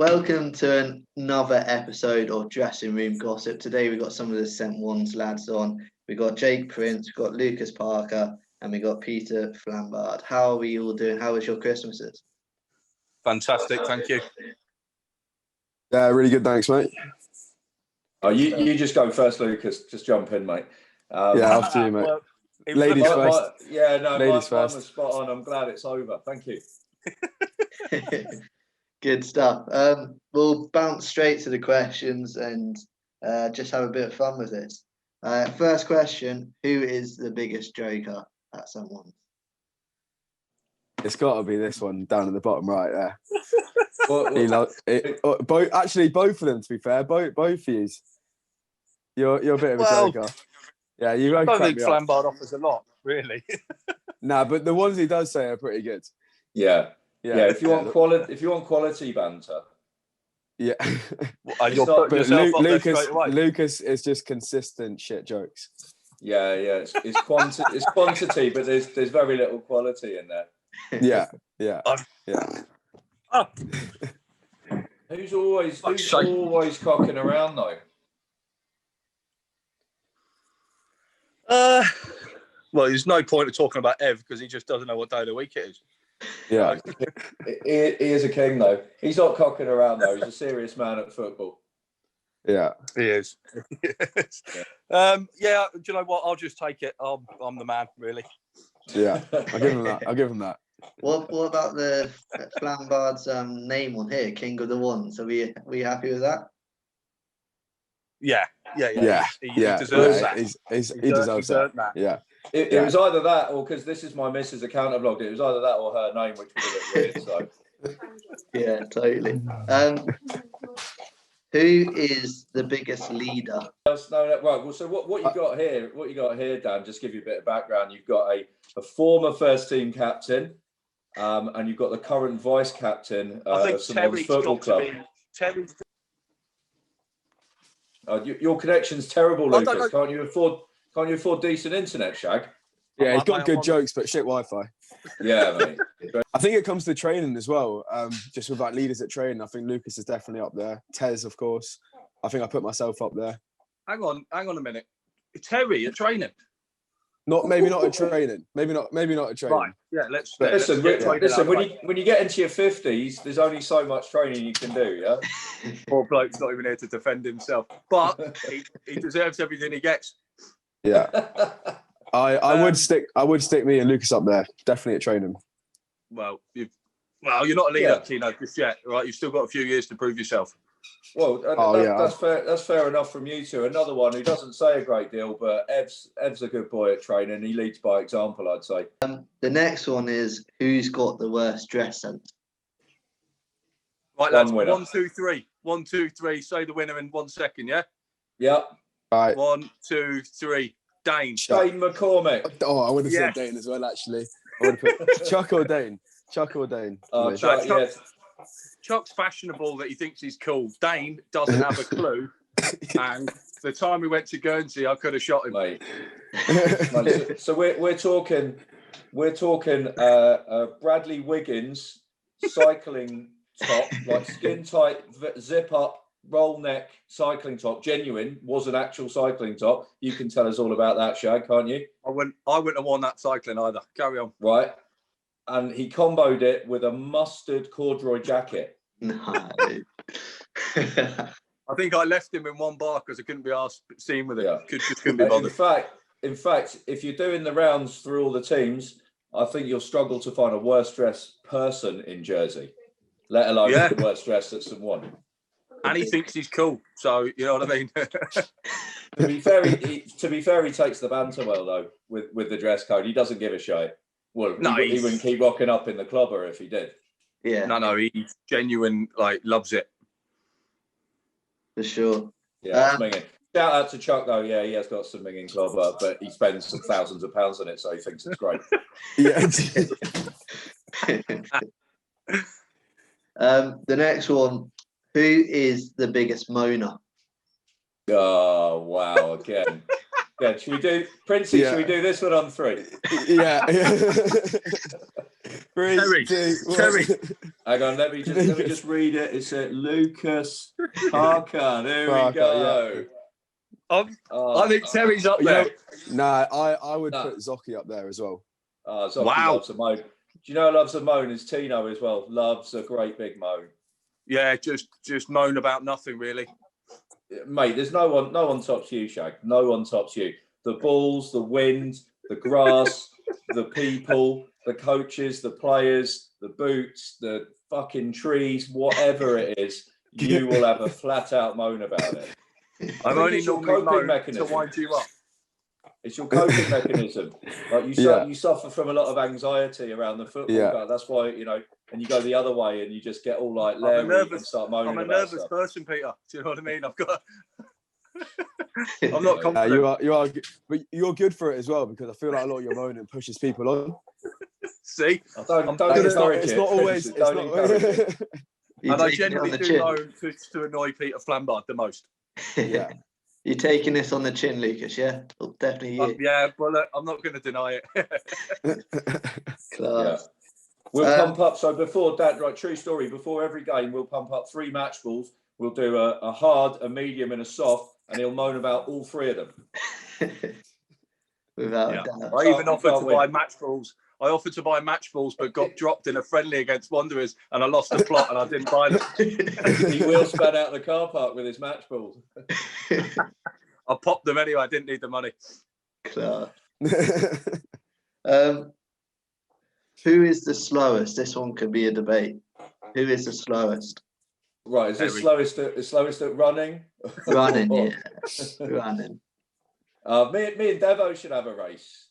welcome to another episode of Dressing Room Gossip. Today we've got some of the St. Ones lads on. We've got Jake Prince, we've got Lucas Parker, and we've got Peter Flambard. How are we all doing? How was your Christmases? Fantastic, thank you. Yeah, really good, thanks, mate. Oh, you just go first, Lucas. Just jump in, mate. Yeah, after you, mate. Well, Ladies first. Mine first. was spot on. I'm glad it's over. Thank you. Good stuff. We'll bounce straight to the questions and just have a bit of fun with this. First question, who is the biggest joker at someone? It's got to be this one down at the bottom right there. Well, both of them, to be fair. Both of you. You're a bit of a joker. Yeah, you I don't think Flambard offers a lot, really. Nah, but the ones he does say are pretty good. yeah. If you want quality banter. Yeah. You'll put yourself up there straight away. Lucas is just consistent shit jokes. Yeah. It's quantity, but there's very little quality in there. Yeah. Oh. Who's always cocking around though? Well, there's no point of talking about Ev because he just doesn't know what day of the week it is. Yeah. He is a king though. He's not cocking around though. He's a serious man at football. Yeah. He is. Yeah. Do you know what? I'll just take it. I'm the man, really. Yeah. I'll give him that. What about the Flambard's name on here, King of the Ones? Are we happy with that? Yeah. He deserves that. He deserves that. Yeah. It was either that or because this is my missus' account I've logged. It was either that or her name, which was a bit weird. So. Yeah, totally. Who is the biggest leader? Right. Well, so what you got here? What you got here, Dan? Just give you a bit of background. You've got a former first team captain, and you've got the current vice captain of St. Owen's Football Club. Your connection's terrible, Lucas. Can't you afford decent internet, Shag? Yeah, he's got good jokes, but shit Wi-Fi. Yeah, mate. I think it comes to training as well. Just with like leaders at training, I think Lucas is definitely up there. Tez, of course. I think I put myself up there. Hang on a minute. Terry at training. Maybe not at training. Maybe not at training. Right. Yeah. Listen. When you get into your 50s, there's only so much training you can do. Yeah. Poor bloke's not even here to defend himself, but he deserves everything he gets. Yeah. I would stick me and Lucas up there. Definitely at training. Well, you're not a leader, Tino, just yet, right? You've still got a few years to prove yourself. Well, that's fair. That's fair enough from you two. Another one who doesn't say a great deal, but Ev's a good boy at training. He leads by example, I'd say. The next one is who's got the worst dress sense? Right, lads. 1, 2, 3. 1, 2, 3. Say the winner in 1 second, yeah? Yeah. All right. 1, 2, 3. Dane McCormick. Oh, I would have said Dane as well, actually. I would have put Chuck or Dane. Oh, Chuck, yes. Chuck's fashionable that he thinks he's cool. Dane doesn't have a clue. And the time we went to Guernsey, I could have shot him. Mate. So we're talking Bradley Wiggins cycling top, like skin tight, zip up, roll neck cycling top, genuine, was an actual cycling top. You can tell us all about that, Shag, can't you? I wouldn't have worn that cycling either. Carry on. Right. And he comboed it with a mustard corduroy jacket. No. I think I left him in one bar because I couldn't be asked seen with it. Yeah. Just couldn't be bothered. In fact, if you're doing the rounds through all the teams, I think you'll struggle to find a worse dressed person in Jersey, let alone the worst dressed at St. One. And he thinks he's cool, so you know what I mean. To be fair, he takes the banter well though with the dress code. He doesn't give a shit. Well, no, he wouldn't keep rocking up in the clobber if he did. Yeah. No, he's genuine, like loves it. For sure. Yeah, minging. Shout out to Chuck though. Yeah, he has got some minging clobber, but he spends some thousands of pounds on it, so he thinks it's great. Yeah. The next one. Who is the biggest moaner? Oh wow! Again. Yeah, should we do Princey? Yeah. Should we do this one on 3? Yeah. Three, Terry, two, one. Terry. Hang on, let me just read it. It's Lucas Parker. There we Parker, go. I think Terry's up there. I would put Zocchi up there as well. Zocchi Wow. loves a moan. Do you know who loves a moan? Is Tino as well. Loves a great big moan. Yeah, just moan about nothing really. Mate, there's no one tops you, Shag. No one tops you. The balls, the wind, the grass, the people, the coaches, the players, the boots, the fucking trees, whatever it is, you will have a flat out moan about it. I've only your normally coping moan mechanism. to wind you up. It's your coping mechanism. Like you suffer from a lot of anxiety around the football. But that's why, and you go the other way and you just get all like leery and start moaning about I'm a nervous stuff. person, Peter. Do you know what I mean? I've got. I'm not confident. You are, but you're good for it as well because I feel like a lot of your moaning pushes people on. See, don't encourage it. It's not always. It's not. encourage it. And I generally do moan to annoy Peter Flambard the most. Yeah. You're taking this on the chin, Lucas, yeah? Well, definitely you. Yeah, well, I'm not going to deny it. Class. We'll pump up. So before that, right, true story, before every game, we'll pump up 3 match balls. We'll do a hard, a medium, and a soft, and he'll moan about all 3 of them. Without a doubt. I even offered to buy match balls. I offered to buy match balls, but got dropped in a friendly against Wanderers, and I lost the plot, and I didn't buy them. He will span out the car park with his match balls. I popped them anyway. I didn't need the money. Class. Who is the slowest? This one could be a debate. Who is the slowest? Right, is this slowest at running? Running, yeah. Running. Me and Devo should have a race.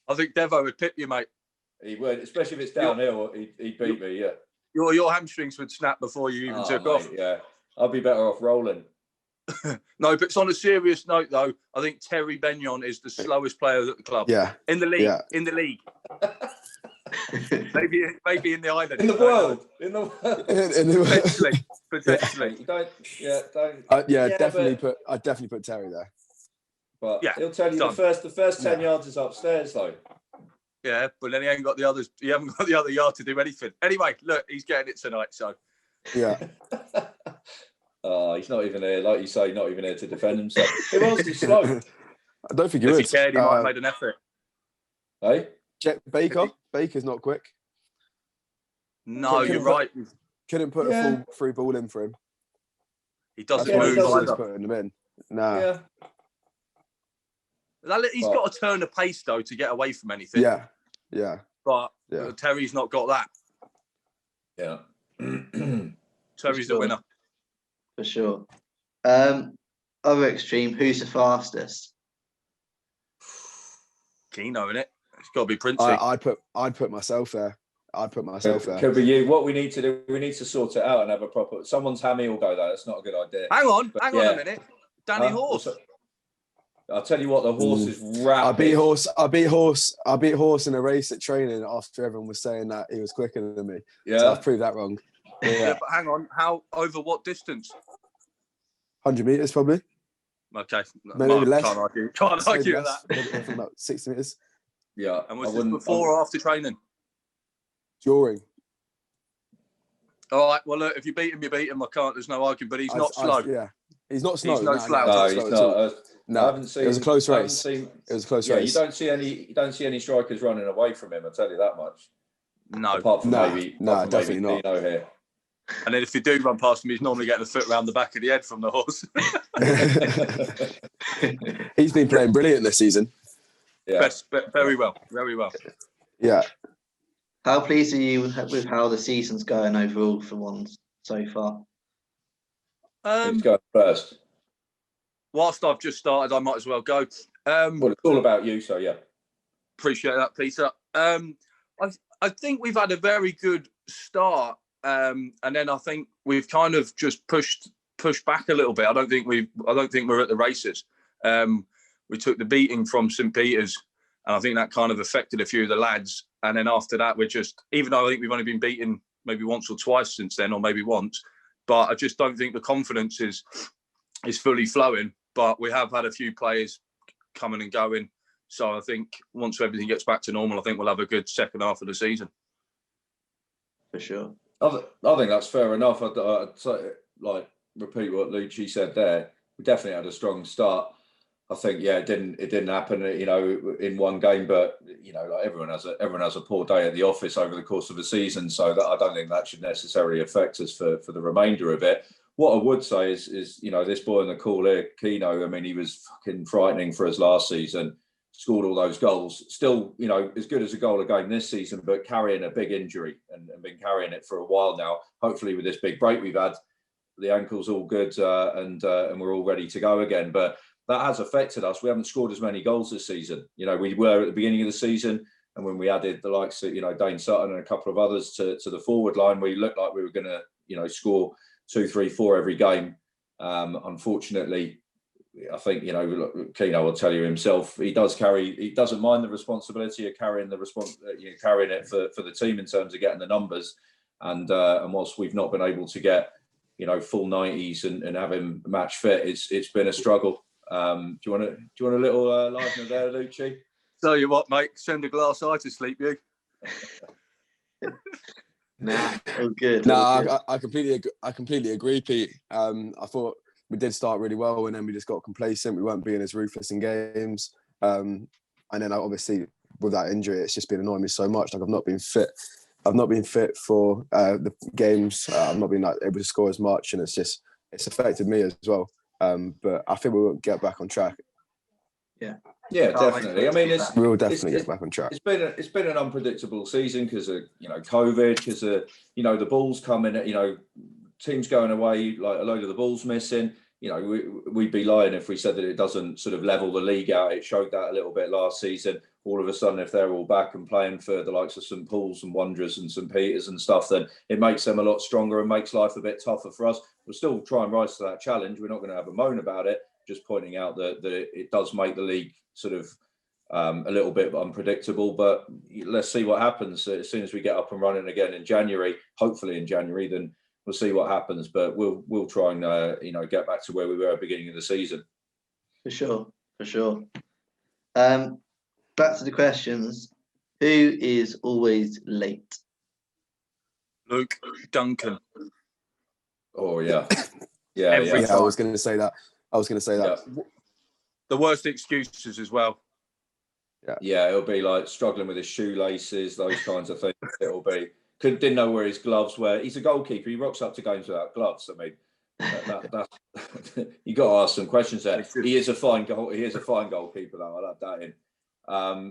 I think Devo would pip you, mate. He would, especially if it's downhill. He'd beat me, yeah. Your hamstrings would snap before you even took off. Yeah, I'd be better off rolling. No, but it's on a serious note, though. I think Terry Benyon is the slowest player at the club. Yeah. In the league. Yeah. In the league. maybe in the island. In the world. In the world. Potentially. Don't. I'd definitely put Terry there. But he'll tell you the first 10 yards is upstairs though. Yeah, but then he ain't got the others. He haven't got the other yard to do anything. Anyway, look, he's getting it tonight. So yeah. He's not even here, like you say, not even here to defend himself. Who else is slow? I don't think he if would. he cared, he might have made an effort. Hey, Baker's not quick. No, you're right. Couldn't put a full through ball in for him. He doesn't move either. Putting them in. Nah. Yeah. He's got to turn the pace though to get away from anything. Yeah. But Terry's not got that. Yeah. Terry's the winner. For sure. Other extreme, who's the fastest? Keno, innit? It's got to be Princey. I'd put myself there. Could be you. What we need to do, we need to sort it out and have a proper. Someone's hammy will go there. That's not a good idea. Hang on a minute. Danny Horse. I'll tell you what, the horse is rapid. I beat horse in a race at training after everyone was saying that he was quicker than me. Yeah, so I've proved that wrong. Yeah, but hang on, over what distance? 100 meters probably. Okay, maybe less. Can't argue with that. Maybe from about 60 meters. Yeah, and was this before or after training? During. All right. Well, look, if you beat him, you beat him. I can't. There's no argument. But he's not slow. He's not slow. He's no slow. No, he's not. No, I haven't seen. It was a close race. It was a close race. You don't see any strikers running away from him. I tell you that much. No. Apart from maybe definitely not. Dino here. And then if you do run past him, he's normally getting a foot around the back of the head from the horse. He's been playing brilliant this season. Yeah. Very well. Very well. Yeah. How pleased are you with how the season's going overall for ones so far? Who's going first? Whilst I've just started, I might as well go. Well, it's all about you, so yeah. Appreciate that, Peter. I think we've had a very good start, and then I think we've kind of just pushed back a little bit. I don't think we're at the races. We took the beating from St. Peter's, and I think that kind of affected a few of the lads. And then after that, we're just, even though I think we've only been beaten maybe once or twice since then, or maybe once, but I just don't think the confidence is fully flowing. But we have had a few players coming and going. So I think once everything gets back to normal, I think we'll have a good second half of the season. For sure. I think that's fair enough. I'd say, like, repeat what Lucci said there. We definitely had a strong start. I think, yeah, it didn't happen, you know, in one game, but you know, like everyone has a poor day at the office over the course of a season, so that I don't think that should necessarily affect us for the remainder of it. What I would say is you know, this boy in the call here, Keno, I mean, he was fucking frightening for us last season. Scored all those goals. Still, you know, as good as a goal a game this season, but carrying a big injury and been carrying it for a while now. Hopefully, with this big break we've had, the ankle's all good and we're all ready to go again. But that has affected us. We haven't scored as many goals this season. You know, we were at the beginning of the season, and when we added the likes of, you know, Dane Sutton and a couple of others to the forward line, we looked like we were going to, you know, score 2, 3, 4 every game. Unfortunately, I think, you know, Keno will tell you himself, he doesn't mind the responsibility of carrying it for the team in terms of getting the numbers. And whilst we've not been able to get, you know, full 90s and have him match fit, it's been a struggle. Do you want a little livener there, Lucci? Tell you what, mate, send a glass eye to sleep, you. Nah, all good. No, all good. I completely agree, Pete. I thought we did start really well, and then we just got complacent. We weren't being as ruthless in games, and then obviously with that injury, it's just been annoying me so much. Like I've not been fit. I've not been fit for the games. I've not been able to score as much, and it's affected me as well. But I think we will get back on track. Yeah, definitely. I mean, we will definitely get back on track. It's been an unpredictable season because of, you know, COVID, because of, you know, the balls coming, you know, teams going away, like a load of the balls missing. You know, we'd be lying if we said that it doesn't sort of level the league out. It showed that a little bit last season. All of a sudden, if they're all back and playing for the likes of St Paul's and Wanderers and St Peter's and stuff, then it makes them a lot stronger and makes life a bit tougher for us. We'll still try and rise to that challenge. We're not going to have a moan about it. Just pointing out that it does make the league sort of a little bit unpredictable. But let's see what happens as soon as we get up and running again in January. Hopefully in January, then we'll see what happens. But we'll try and you know, get back to where we were at the beginning of the season. For sure. Back to the questions. Who is always late? Luke Duncan. Oh yeah, Every I was going to say that. Yeah. The worst excuses as well. Yeah, it'll be like struggling with his shoelaces, those kinds of things. It'll be didn't know where his gloves were. He's a goalkeeper. He rocks up to games without gloves. I mean, that's you got to ask some questions there. He is a fine goalkeeper, though. I'll add that in.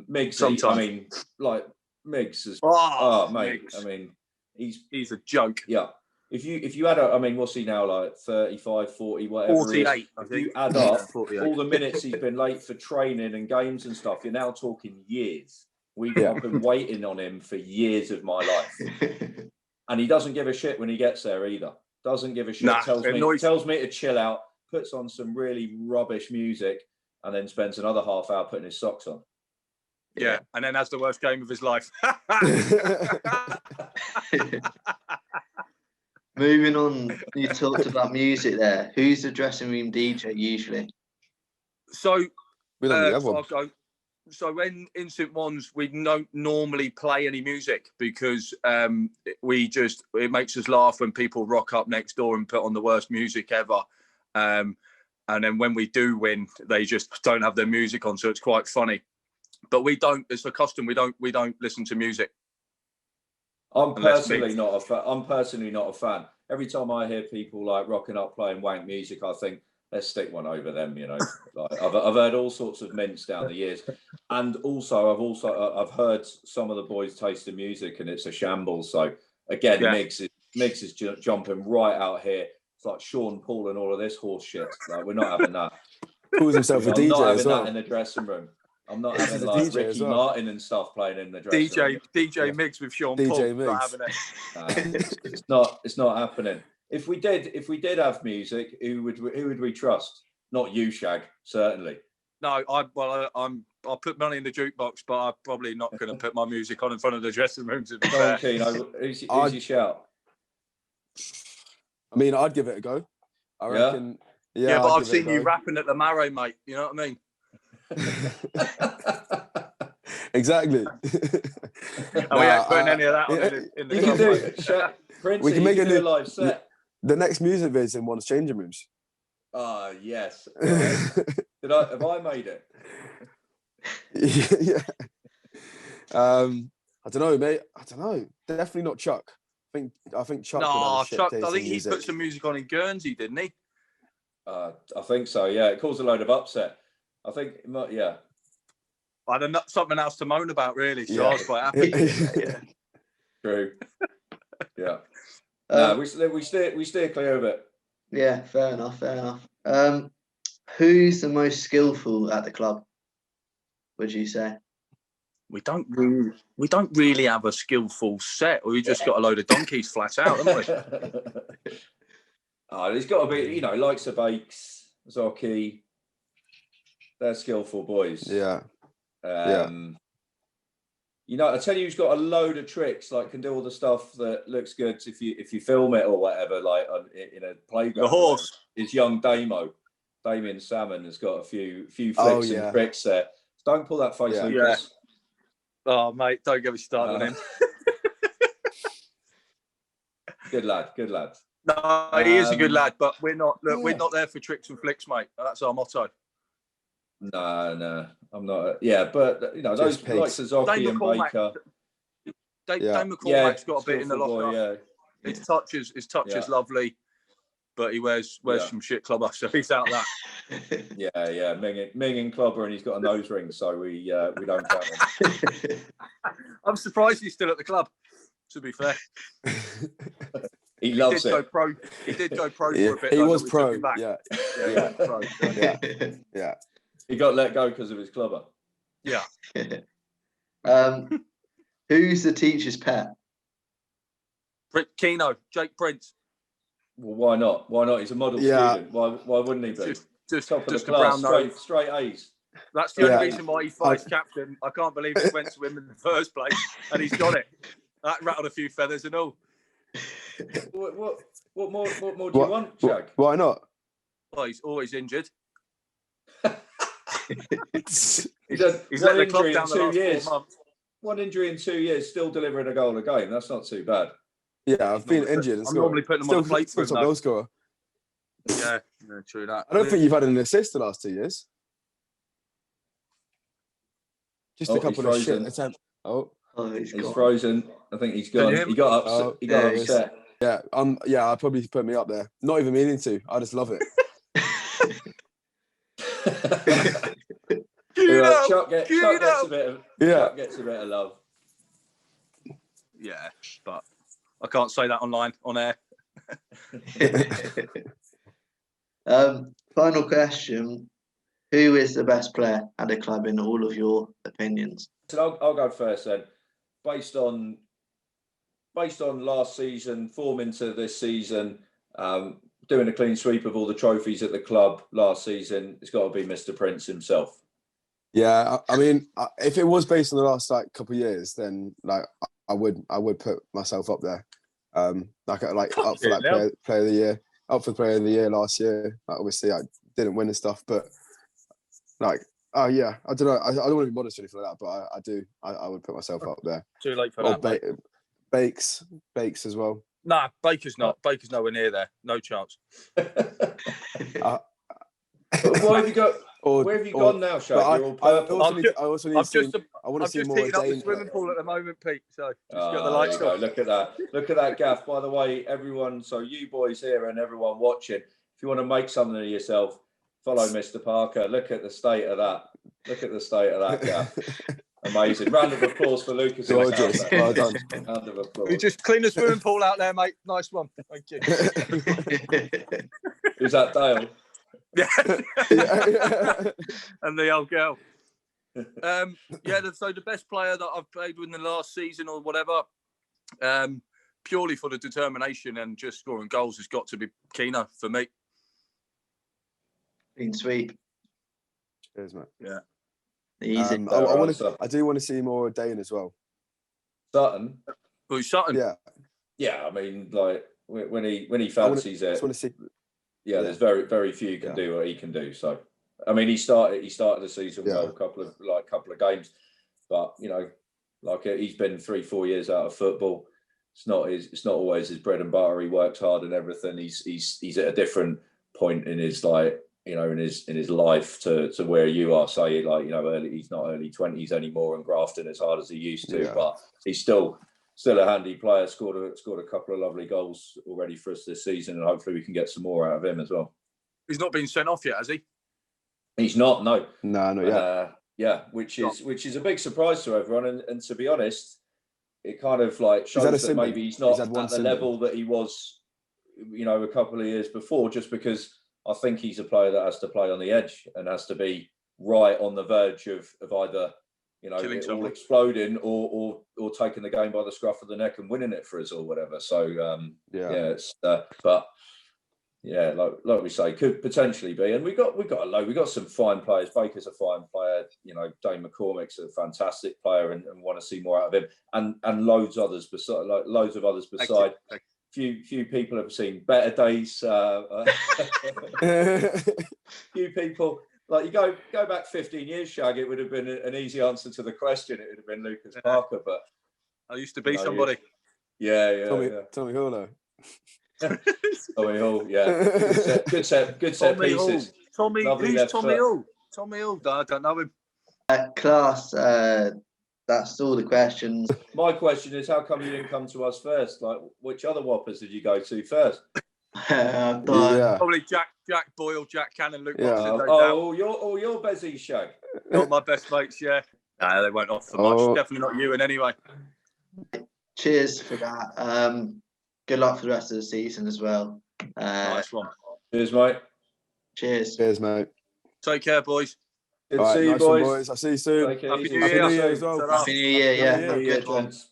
Miggs, I mean, like Miggs is. Mate. Miggs. I mean, he's a joke. Yeah. If you add up, I mean, what's he now, like 35, 40, whatever? 48. If you add up 48. all the minutes he's been late for training and games and stuff, you're now talking years. I've been waiting on him for years of my life, and he doesn't give a shit when he gets there either. Doesn't give a shit. Tells me to chill out. Puts on some really rubbish music, and then spends another half hour putting his socks on. Yeah, and then has the worst game of his life. Moving on, you talked about music there. Who's the dressing room DJ usually? So we don't have one. I'll go. So when in St Wands, we don't normally play any music because it makes us laugh when people rock up next door and put on the worst music ever. And then when we do win, they just don't have their music on, so it's quite funny. But we don't. It's a custom. We don't listen to music. I'm personally not a fan. Every time I hear people like rocking up playing wank music, I think, let's stick one over them. You know, like I've heard all sorts of mints down the years, and I've heard some of the boys taste the music, and it's a shambles. So again, Miggs is jumping right out here. It's like Sean Paul and all of this horse shit. Like we're not having that. Calls himself a DJ. I'm not having as well. that in the dressing room. I'm not having like Ricky Martin and stuff playing in the dressing room. DJ Miggs with Sean Paul. DJ Miggs. It's not happening. If we did have music, who would we trust? Not you, Shag, certainly. No, I'll put money in the jukebox, but I'm probably not going to put my music on in front of the dressing room. To be fair. Who's your shout? I mean, I'd give it a go. I reckon. Yeah, but I've seen you rapping at the Marrow, mate. You know what I mean? Exactly. And we ain't putting any of that on in the You can club, do mate. Princey, We can make you a can do a new- live set. The next music vids in one's changing rooms. Ah, yes. Right. Have I made it? Yeah. I don't know, mate. I don't know. Definitely not Chuck. I think Chuck would have No, a shit Chuck, taste I in think he music. put some music on in Guernsey, didn't he? I think so. Yeah, it caused a load of upset. I think, yeah. I had something else to moan about, really. So Yeah. I was quite happy. Yeah. True. Yeah. No, we steer clear of it. Yeah, fair enough, fair enough. Who's the most skillful at the club, would you say? We don't really have a skillful set. We just got a load of donkeys flat out, haven't we? There's got to be, likes of Bakes, Zoki. They're skillful boys. Yeah. I tell you, who's got a load of tricks, like can do all the stuff that looks good if you film it or whatever, like in a playground. The horse is young Damien Salmon has got a few flicks and tricks there. Don't pull that face, Lucas. Oh, mate, don't get me started on him. Good lad. No, he is a good lad, but we're not. Look, we're not there for tricks and flicks, mate. That's our motto. No, I'm not. Yeah, but those likes of Zoki and Baker. Dame McCormack's got a bit in the locker. Boy, His touch is lovely, but he wears some shit clubber, so he's out that. Yeah. Ming clubber, and he's got a nose ring, so we don't count him. I'm surprised he's still at the club. To be fair, he loves it. He did go pro for a bit. He was pro. Yeah. He got let go because of his clubber. Yeah. Who's the teacher's pet? Keno, Jake Prince. Well, why not? Why not? He's a model student. Why wouldn't he be? Just top of just the class, straight A's. That's the only reason why he's vice captain. I can't believe it went to him in the first place, and he's got it. That rattled a few feathers and all. What more do you want, Shag? Why not? Well, he's always injured. He's let the club down the last 4 months. One injury in 2 years, still delivering a goal a game. That's not too bad. Yeah, I've been injured. And I'm normally putting him on the plate for him, top goal scorer. Yeah, true that. I don't think you've had an assist the last 2 years. Just a couple of shit attempts. He's frozen. I think he's gone. He got upset. He got upset. Yeah, I'd probably put me up there. Not even meaning to. I just love it. Chuck gets a bit of love. Yeah, but I can't say that on air. Final question: who is the best player at the club in all of your opinions? So I'll go first then. Based on last season, form into this season, doing a clean sweep of all the trophies at the club last season, it's got to be Mr. Prince himself. Yeah, I mean, if it was based on the last couple of years, then I would put myself up there, up for that player of the year, up for player of the year last year. Obviously, I didn't win and stuff, but I don't know. I don't want to be modest or anything like that, but I would put myself up there. Too late for that. Bakes as well. Nah, Baker's not. Baker's nowhere near there. No chance. What have you got? Where have you gone now, Shaq? You're all purple. I want to see more up the swimming pool at the moment, Pete. So just got the lights on. Look at that. Look at that gaff. By the way, everyone, so you boys here and everyone watching, if you want to make something of yourself, follow Mr. Parker. Look at the state of that. Look at the state of that gaff. Amazing. Round of applause for Lucas. Gorgeous. Well done. Round of applause. We just cleaned the swimming pool out there, mate. Nice one. Thank you. Who's that, Dale? Yeah. And the old girl. So the best player that I've played with in the last season or whatever, purely for the determination and just scoring goals, has got to be Keno for me. Clean sweep. Cheers, mate. Yeah. Easy. I do want to see more Dane as well. Sutton. Who's Sutton? Yeah. Yeah, I mean, like when he fancies it. I just want to see. Yeah, there's very, very few can do what he can do. So I mean, he started the season Yeah. well, a couple of games, but he's been 3-4 years out of football. It's not always his bread and butter. He works hard and everything. He's at a different point in his in his life to where you are. Say he's not early 20s anymore and grafting as hard as he used to, Yeah. but he's still a handy player. Scored a couple of lovely goals already for us this season, and hopefully we can get some more out of him as well. He's not been sent off yet, has he? He's not. No, not yet. which is a big surprise to everyone. And to be honest, it kind of shows that maybe he's not at the level that he was, a couple of years before. Just because I think he's a player that has to play on the edge and has to be right on the verge of either it all exploding or taking the game by the scruff of the neck and winning it for us or whatever. So it's but. Yeah, like we say, could potentially be, and we got some fine players. Baker's a fine player, Dane McCormick's a fantastic player, and want to see more out of him, and loads of others beside. Few people have seen better days. Few people you go back 15 years, Shag. It would have been an easy answer to the question. It would have been Lucas Parker, but I used to be somebody. Tommy Hall. Tommy Hall, yeah. Good set pieces. Tommy Hall? Tommy Hall. I don't know him. Class, that's all the questions. My question is, how come you didn't come to us first? Which other Whoppers did you go to first? Probably Jack Boyle, Jack Cannon, Luke Boxer. You're busy, Shag. Not my best mates, yeah. Nah, they won't offer much. Definitely not you. And anyway. Cheers for that. Good luck for the rest of the season as well. Nice one. Cheers, mate. Cheers, mate. Take care, boys. Good to see you, boys. I'll see you soon. Happy New Year as well. Happy New Year, yeah. Happy New Year, gents.